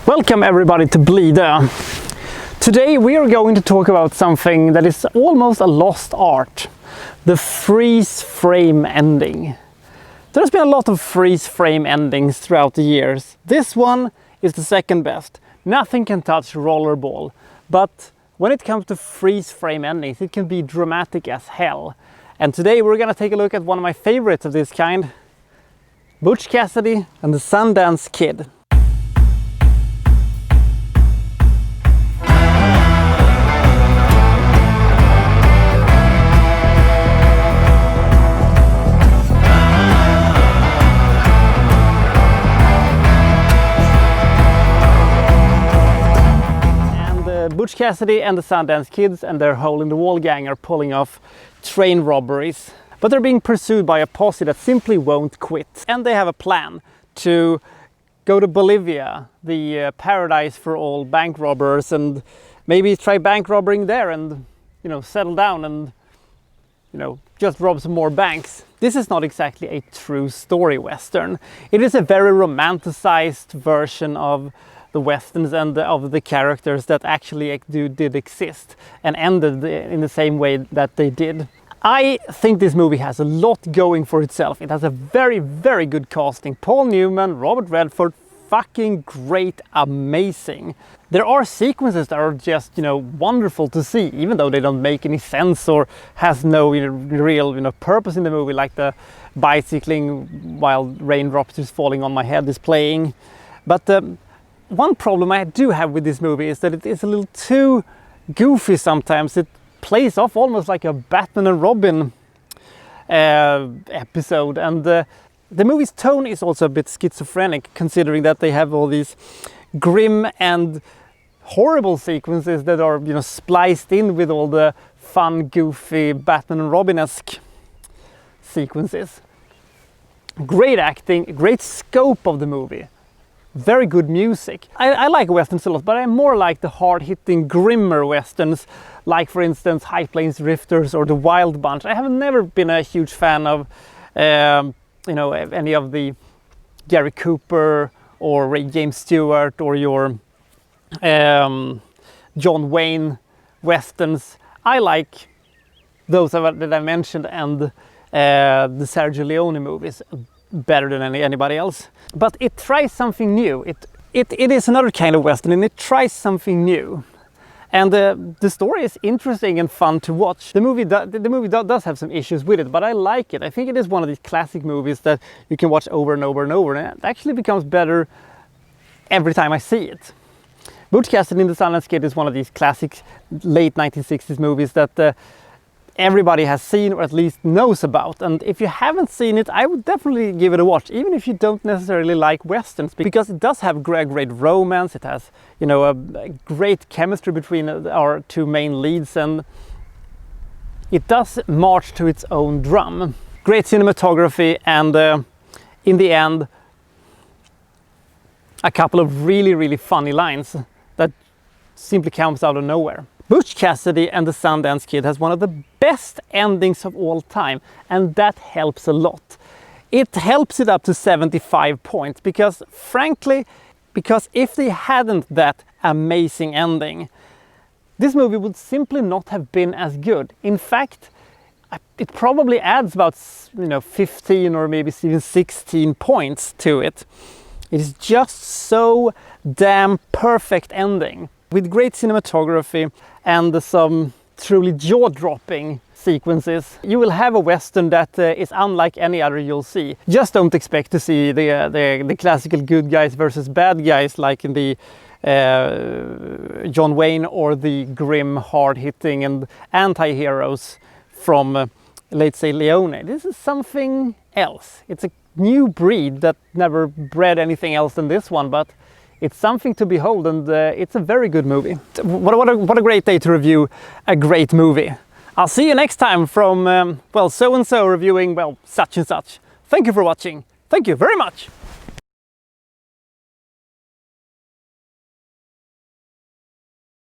Welcome everybody to Blidö. Today we are going to talk about something that is almost a lost art. The freeze frame ending. There's been a lot of freeze frame endings throughout the years. This one is the second best. Nothing can touch Rollerball. But when it comes to freeze frame endings, it can be dramatic as hell. And today we're gonna take a look at one of my favorites of this kind. Butch Cassidy and the Sundance Kid. Butch Cassidy and the Sundance Kids and their hole-in-the-wall gang are pulling off train robberies. But they're being pursued by a posse that simply won't quit. And they have a plan to go to Bolivia, the paradise for all bank robbers, and maybe try bank robbing there and, settle down and, just rob some more banks. This is not exactly a true story western. It is a very romanticized version of the westerns and of the characters that actually did exist and ended in the same way that they did. I think this movie has a lot going for itself. It has a very, very good casting. Paul Newman, Robert Redford, fucking great, amazing. There are sequences that are just, wonderful to see, even though they don't make any sense or has no real, purpose in the movie, like the bicycling while raindrops is falling on my head is playing. But one problem I do have with this movie is that it is a little too goofy sometimes. It plays off almost like a Batman and Robin episode, and the movie's tone is also a bit schizophrenic, considering that they have all these grim and horrible sequences that are spliced in with all the fun, goofy Batman and Robin-esque sequences. Great acting, great scope of the movie. Very good music. I like westerns a lot, but I more like the hard-hitting, grimmer westerns, like for instance High Plains Drifters or The Wild Bunch. I have never been a huge fan of any of the Gary Cooper or Ray James Stewart or your John Wayne westerns. I like those that I mentioned and the Sergio Leone movies better than anybody else. But it tries something new. It is another kind of western, and it tries something new. And the story is interesting and fun to watch. The movie does have some issues with it, but I like it. I think it is one of these classic movies that you can watch over and over and over, and it actually becomes better every time I see it. Butch Cassidy and the Sundance Kid is one of these classic late 1960s movies that everybody has seen or at least knows about. And if you haven't seen it, I would definitely give it a watch, even if you don't necessarily like westerns, because it does have great romance. It has a great chemistry between our two main leads, and it does march to its own drum. Great cinematography, and in the end a couple of really, really funny lines that simply comes out of nowhere. Butch Cassidy and the Sundance Kid has one of the best endings of all time, and that helps a lot. It helps it up to 75 points because, frankly, if they hadn't that amazing ending, this movie would simply not have been as good. In fact, it probably adds about 15 or maybe even 16 points to it. It is just so damn perfect ending, with great cinematography and some truly jaw-dropping sequences. You will have a western that is unlike any other you'll see. Just don't expect to see the classical good guys versus bad guys like in the John Wayne or the grim, hard-hitting and anti-heroes from let's say Leone. This is something else. It's a new breed that never bred anything else than this one, but it's something to behold, and it's a very good movie. What a great day to review a great movie. I'll see you next time from, so-and-so reviewing, such and such. Thank you for watching. Thank you very much.